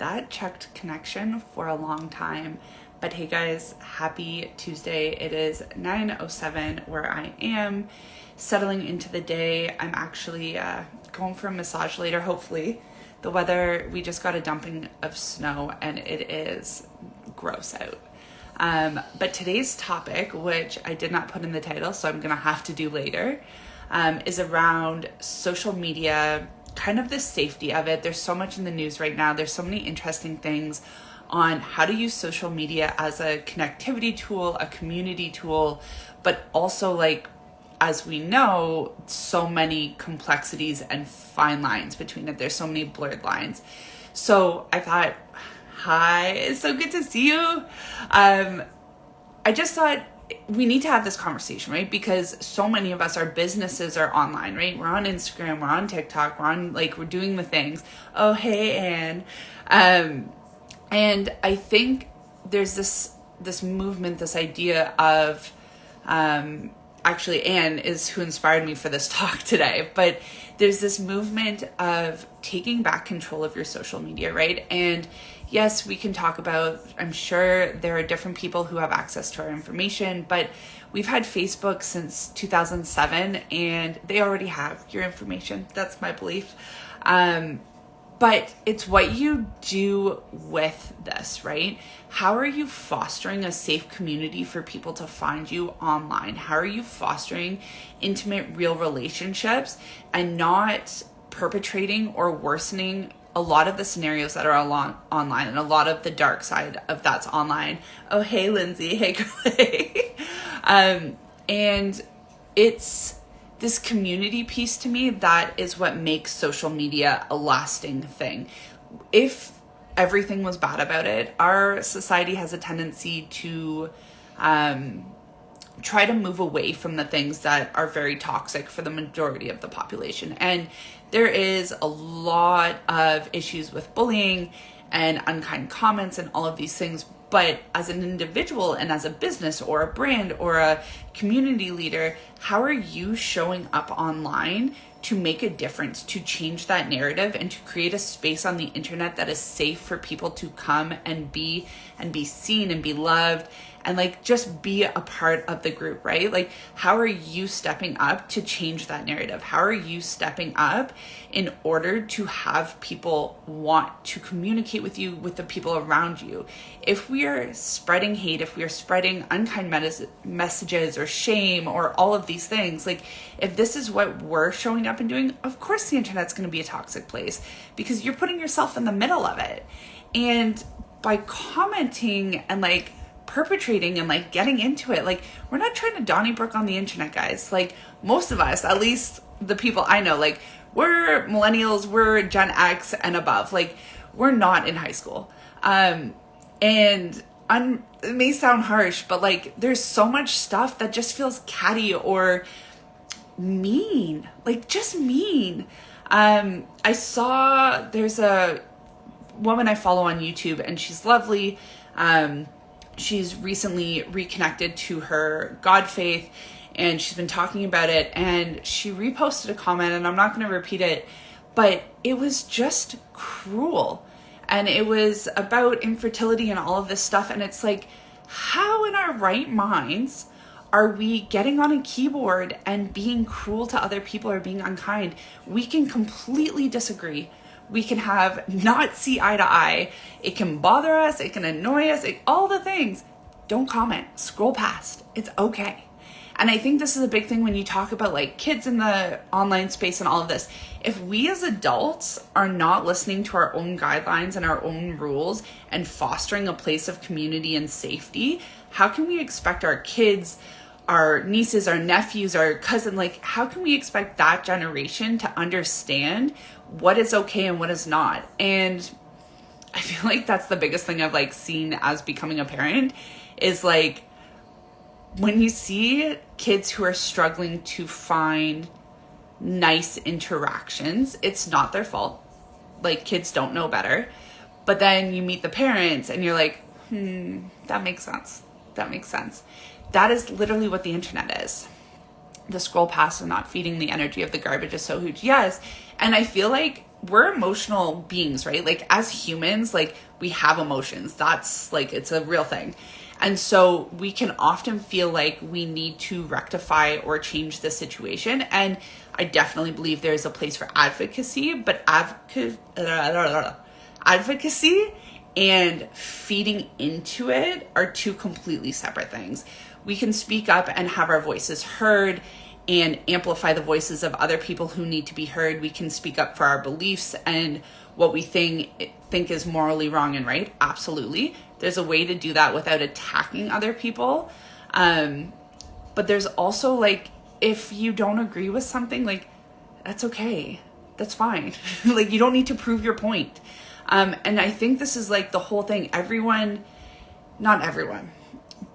that checked connection for a long time. But hey guys, happy Tuesday. It is 9:07 where I am, settling into the day. I'm actually going for a massage later, hopefully. The weather, we just got a dumping of snow and it is gross out. But today's topic, which I did not put in the title, so I'm gonna have to do later, is around social media, kind of the safety of it. There's so much in the news right now. There's so many interesting things on how to use social media as a connectivity tool, a community tool, but also, like, as we know, so many complexities and fine lines between it. There's so many blurred lines. So I thought, hi, it's so good to see you. I just thought we need to have this conversation, right? Because so many of us, our businesses are online, right? We're on Instagram, we're on TikTok, we're doing the things. Oh, hey, Anne. And I think there's this movement, this idea of, actually Anne is who inspired me for this talk today, but there's this movement of taking back control of your social media, right? And yes, we can talk about, I'm sure there are different people who have access to our information, but we've had Facebook since 2007 and they already have your information. That's my belief. But it's what you do with this, right? How are you fostering a safe community for people to find you online? How are you fostering intimate, real relationships and not perpetrating or worsening a lot of the scenarios that are online and a lot of the dark side of that's online? Oh, hey, Lindsay. Hey, Clay. And it's this community piece to me that is what makes social media a lasting thing. If everything was bad about it, our society has a tendency to try to move away from the things that are very toxic for the majority of the population. And there is a lot of issues with bullying and unkind comments and all of these things. But as an individual and as a business or a brand or a community leader, how are you showing up online to make a difference, to change that narrative and to create a space on the internet that is safe for people to come and be seen and be loved and like just be a part of the group, right? Like, how are you stepping up to change that narrative? How are you stepping up in order to have people want to communicate with you, with the people around you? If we are spreading hate, if we are spreading unkind messages or shame or all of these things, like if this is what we're showing up and doing, of course the internet's going to be a toxic place because you're putting yourself in the middle of it. And by commenting and like perpetrating and like getting into it, like we're not trying to Donnybrook on the internet, guys. Like most of us, at least the people I know, like we're millennials, we're Gen X and above, like we're not in high school. And it may sound harsh, but like there's so much stuff that just feels catty or mean, like just mean. I saw there's a woman I follow on YouTube and she's lovely. She's recently reconnected to her God faith and she's been talking about it, and she reposted a comment, and I'm not going to repeat it, but it was just cruel. And it was about infertility and all of this stuff. And it's like, how in our right minds are we getting on a keyboard and being cruel to other people or being unkind? We can completely disagree. We can not see eye to eye. It can bother us. It can annoy us. All the things. Don't comment. Scroll past. It's okay. And I think this is a big thing when you talk about like kids in the online space and all of this. If we as adults are not listening to our own guidelines and our own rules and fostering a place of community and safety, how can we expect our kids, our nieces, our nephews, our cousin, like how can we expect that generation to understand what is okay and what is not? And I feel like that's the biggest thing I've like seen as becoming a parent is like when you see kids who are struggling to find nice interactions, it's not their fault. Like kids don't know better. But then you meet the parents and you're like, that makes sense. That makes sense. That is literally what the internet is. The scroll past and not feeding the energy of the garbage is so huge. Yes. And I feel like we're emotional beings, right? Like as humans, like we have emotions. That's like, it's a real thing. And so we can often feel like we need to rectify or change the situation. And I definitely believe there's a place for advocacy, but advocacy and feeding into it are two completely separate things. We can speak up and have our voices heard and amplify the voices of other people who need to be heard. We can speak up for our beliefs and what we think is morally wrong and right. Absolutely. There's a way to do that without attacking other people. But there's also like, if you don't agree with something, like that's okay. That's fine. Like you don't need to prove your point. And I think this is like the whole thing. Not everyone,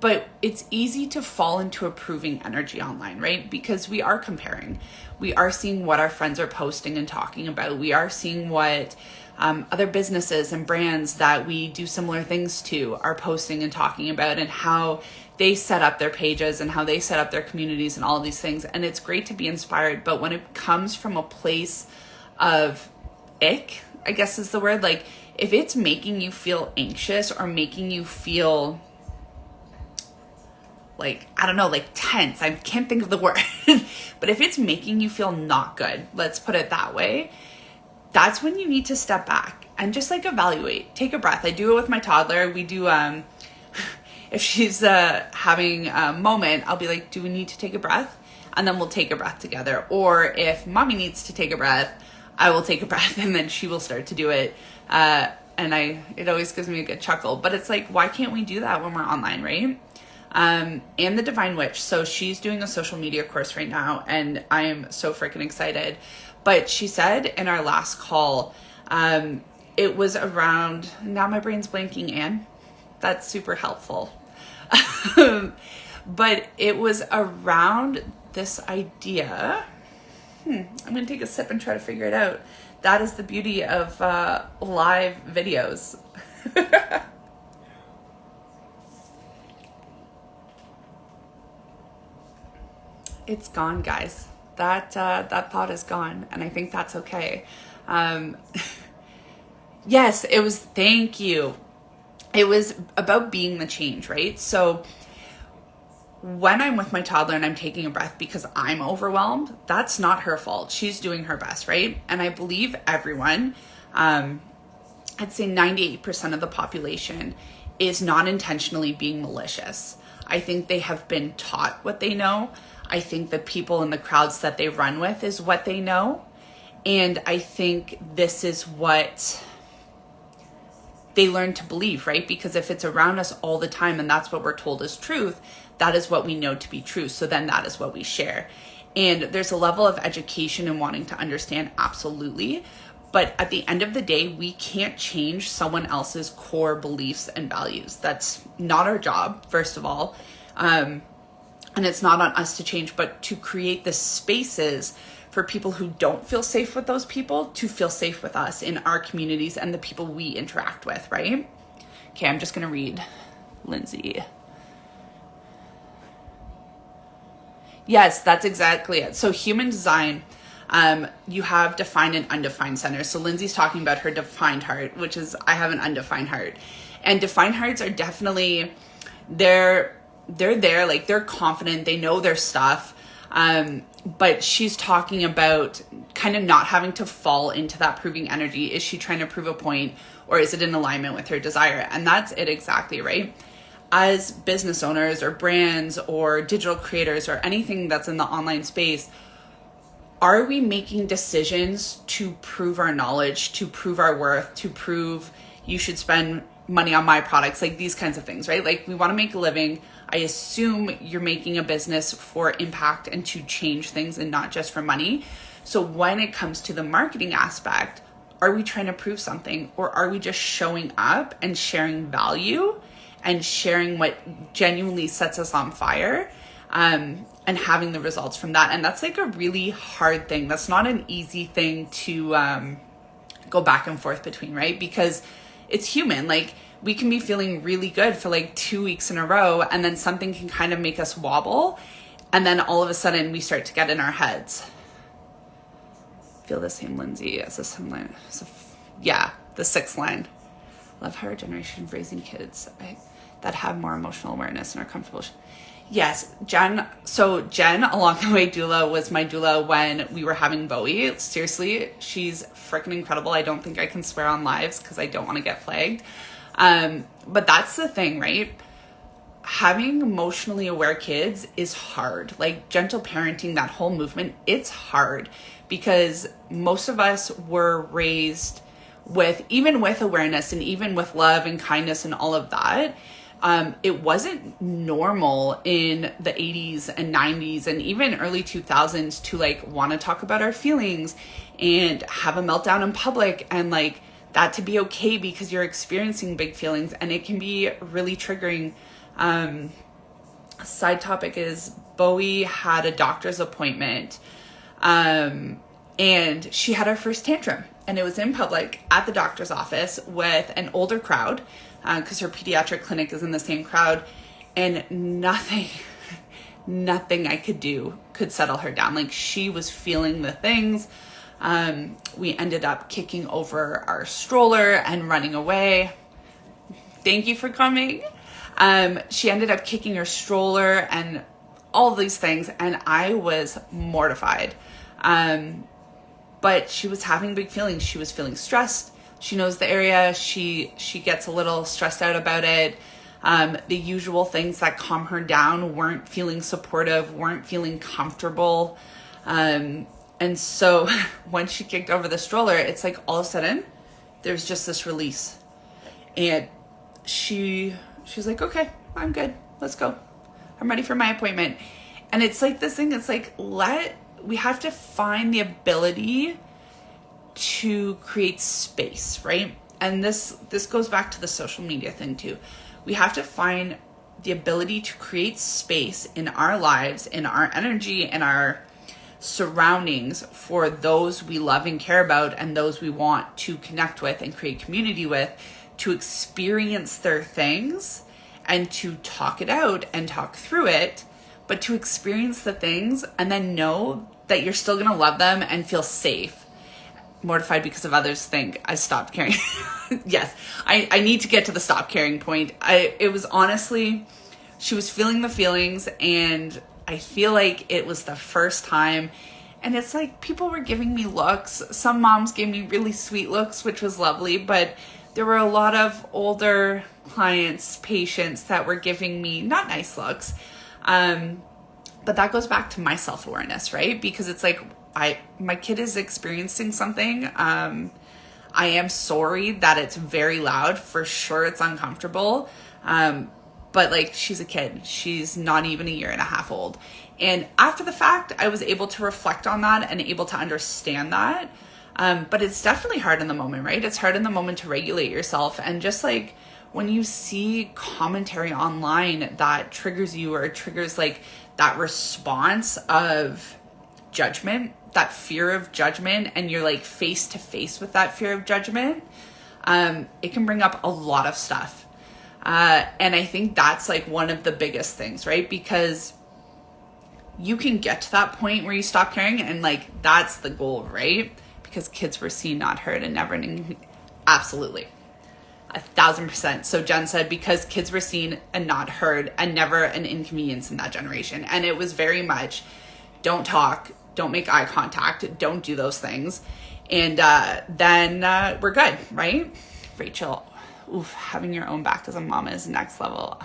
but it's easy to fall into approving energy online, right? Because we are comparing. We are seeing what our friends are posting and talking about. We are seeing what other businesses and brands that we do similar things to are posting and talking about, and how they set up their pages and how they set up their communities and all of these things. And it's great to be inspired. But when it comes from a place of ick, I guess is the word, like if it's making you feel anxious or making you feel like, I don't know, like tense, I can't think of the word, but if it's making you feel not good, let's put it that way, that's when you need to step back and just like evaluate, take a breath. I do it with my toddler. We do, if she's having a moment, I'll be like, do we need to take a breath? And then we'll take a breath together. Or if mommy needs to take a breath, I will take a breath and then she will start to do it. And it always gives me a good chuckle, but it's like, why can't we do that when we're online, right? And the Divine Witch. So she's doing a social media course right now, and I am so freaking excited. But she said in our last call, it was around, now my brain's blanking, Anne. That's super helpful. But it was around this idea. I'm going to take a sip and try to figure it out. That is the beauty of live videos. It's gone, guys. That thought is gone, and I think that's okay. Yes, it was, thank you. It was about being the change, right? So when I'm with my toddler and I'm taking a breath because I'm overwhelmed, that's not her fault. She's doing her best, right? And I believe everyone, I'd say 98% of the population is not intentionally being malicious. I think they have been taught what they know. I think the people in the crowds that they run with is what they know. And I think this is what they learn to believe, right? Because if it's around us all the time and that's what we're told is truth, that is what we know to be true. So then that is what we share. And there's a level of education and wanting to understand, absolutely. But at the end of the day, we can't change someone else's core beliefs and values. That's not our job, first of all. And it's not on us to change, but to create the spaces for people who don't feel safe with those people to feel safe with us in our communities and the people we interact with, right? Okay, I'm just going to read Lindsay. Yes, that's exactly it. So human design, you have defined and undefined centers. So Lindsay's talking about her defined heart, which is, I have an undefined heart. And defined hearts are definitely, they're there, like they're confident, they know their stuff. But she's talking about kind of not having to fall into that proving energy. Is she trying to prove a point, or is it in alignment with her desire? And that's it exactly, right? As business owners or brands or digital creators or anything that's in the online space, are we making decisions to prove our knowledge, to prove our worth, to prove you should spend money on my products, like these kinds of things, right? Like we want to make a living. I assume you're making a business for impact and to change things and not just for money. So when it comes to the marketing aspect, are we trying to prove something, or are we just showing up and sharing value and sharing what genuinely sets us on fire, and having the results from that? And that's like a really hard thing. That's not an easy thing to go back and forth between, right? Because it's human. Like we can be feeling really good for like 2 weeks in a row, and then something can kind of make us wobble. And then all of a sudden we start to get in our heads. Feel the same, Lindsay, as a similar. Yeah, the 6th line. Love how our generation raising kids that have more emotional awareness and are comfortable. Yes, Jen. So Jen, along the way doula, was my doula when we were having Bowie. Seriously, she's freaking incredible. I don't think I can swear on lives because I don't want to get flagged. But that's the thing, right? Having emotionally aware kids is hard. Like gentle parenting, that whole movement, it's hard because most of us were raised with, even with awareness and even with love and kindness and all of that. It wasn't normal in the 80s and 90s and even early 2000s to like want to talk about our feelings and have a meltdown in public, and like that to be okay because you're experiencing big feelings, and it can be really triggering. Side topic is Bowie had a doctor's appointment, and she had her first tantrum, and it was in public at the doctor's office with an older crowd, because her pediatric clinic is in the same crowd, and nothing I could do could settle her down. Like she was feeling the things. We ended up kicking over our stroller and running away. Thank you for coming. She ended up kicking her stroller and all these things, and I was mortified. But she was having big feelings. She was feeling stressed. She knows the area. She gets a little stressed out about it. The usual things that calm her down weren't feeling supportive, weren't feeling comfortable. And so when she kicked over the stroller, it's like all of a sudden there's just this release. And she's like, okay, I'm good. Let's go. I'm ready for my appointment. And it's like this thing, it's like, we have to find the ability to create space, right? And this goes back to the social media thing too. We have to find the ability to create space in our lives, in our energy, in our surroundings for those we love and care about and those we want to connect with and create community with, to experience their things and to talk it out and talk through it, but to experience the things and then know that you're still going to love them and feel safe. Mortified because of others think I stopped caring. Yes, I need to get to the stop caring point. It was honestly, she was feeling the feelings, and I feel like it was the first time. And it's like people were giving me looks. Some moms gave me really sweet looks, which was lovely, but there were a lot of older clients, patients that were giving me not nice looks. But that goes back to my self-awareness, right? Because it's like, my kid is experiencing something. I am sorry that it's very loud. For sure, it's uncomfortable. But like, she's a kid. She's not even a year and a half old. And after the fact, I was able to reflect on that and able to understand that. But it's definitely hard in the moment, right? It's hard in the moment to regulate yourself. And just like when you see commentary online that triggers you, or triggers like that response of judgment, that fear of judgment, and you're like face to face with that fear of judgment, it can bring up a lot of stuff. And I think that's like one of the biggest things, right? Because you can get to that point where you stop caring, and like that's the goal, right? Because kids were seen, not heard, and never, absolutely, 1,000%. So Jen said, because kids were seen and not heard, and never an inconvenience in that generation. And it was very much, don't talk, don't make eye contact, don't do those things. And then we're good, right? Rachel, oof, having your own back as a mama is next level.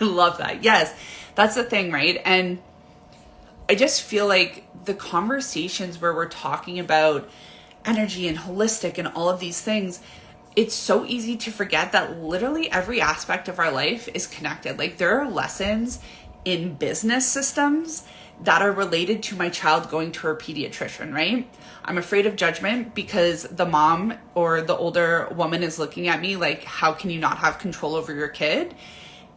I love that. Yes, that's the thing, right? And I just feel like the conversations where we're talking about energy and holistic and all of these things, it's so easy to forget that literally every aspect of our life is connected. Like there are lessons in business systems that are related to my child going to her pediatrician, right? I'm afraid of judgment because the mom or the older woman is looking at me like, how can you not have control over your kid?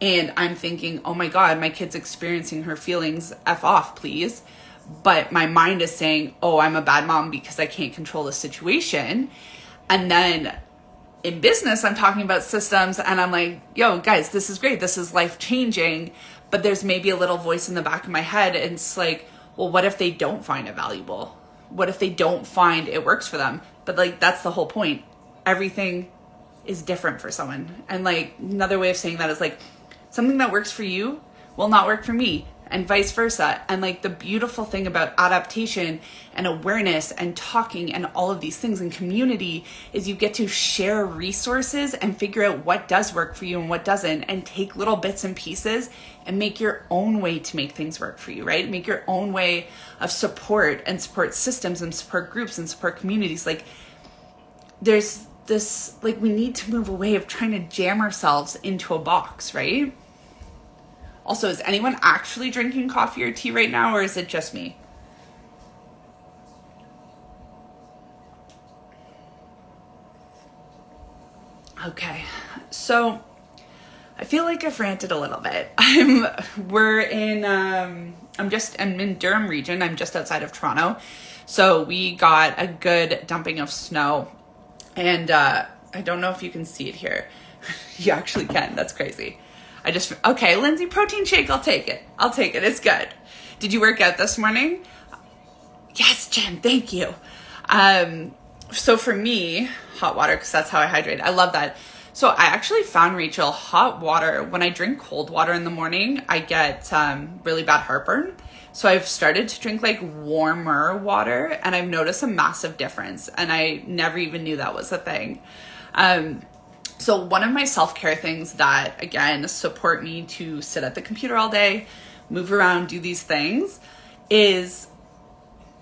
And I'm thinking, oh my God, my kid's experiencing her feelings, F off, please. But my mind is saying, oh, I'm a bad mom because I can't control the situation. And then in business, I'm talking about systems and I'm like, yo, guys, this is great. This is life changing. But there's maybe a little voice in the back of my head. And it's like, well, what if they don't find it valuable? What if they don't find it works for them? But like, that's the whole point. Everything is different for someone. And like, another way of saying that is like, something that works for you will not work for me, and vice versa. And like, the beautiful thing about adaptation and awareness and talking and all of these things in community is you get to share resources and figure out what does work for you and what doesn't, and take little bits and pieces and make your own way to make things work for you, right? Make your own way of support and support systems and support groups and support communities. Like, there's this, like, we need to move away of trying to jam ourselves into a box, right? Also, is anyone actually drinking coffee or tea right now, or is it just me? Okay, so I feel like I've ranted a little bit. I'm in Durham region. I'm just outside of Toronto. So we got a good dumping of snow, and I don't know if you can see it here. You actually can. That's crazy. Okay, Lindsay, protein shake, I'll take it. It's good. Did you work out this morning? Yes, Jen, thank you. So for me, hot water, because that's how I hydrate. I love that. So I actually found, Rachel, hot water, when I drink cold water in the morning, I get really bad heartburn. So I've started to drink like warmer water, and I've noticed a massive difference. And I never even knew that was a thing. So one of my self-care things that, again, support me to sit at the computer all day, move around, do these things, is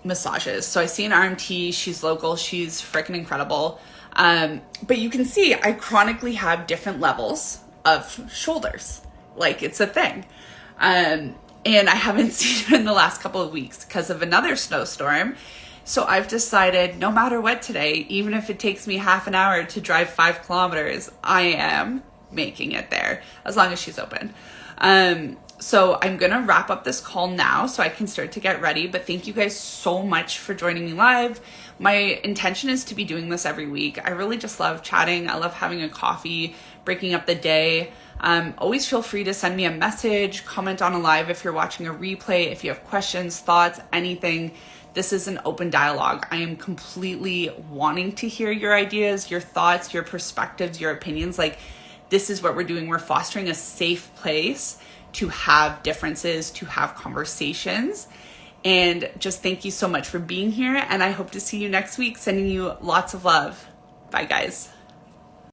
massages. So I see an RMT, she's local, she's freaking incredible. But you can see I chronically have different levels of shoulders. Like, it's a thing. And I haven't seen it in the last couple of weeks because of another snowstorm. So I've decided, no matter what today, even if it takes me half an hour to drive 5 kilometers, I am making it there, as long as she's open. So I'm going to wrap up this call now so I can start to get ready. But thank you guys so much for joining me live. My intention is to be doing this every week. I really just love chatting. I love having a coffee, breaking up the day. Always feel free to send me a message, comment on a live if you're watching a replay, if you have questions, thoughts, anything. This is an open dialogue. I am completely wanting to hear your ideas, your thoughts, your perspectives, your opinions. Like, this is what we're doing. We're fostering a safe place to have differences, to have conversations. And just thank you so much for being here. And I hope to see you next week. Sending you lots of love. Bye, guys.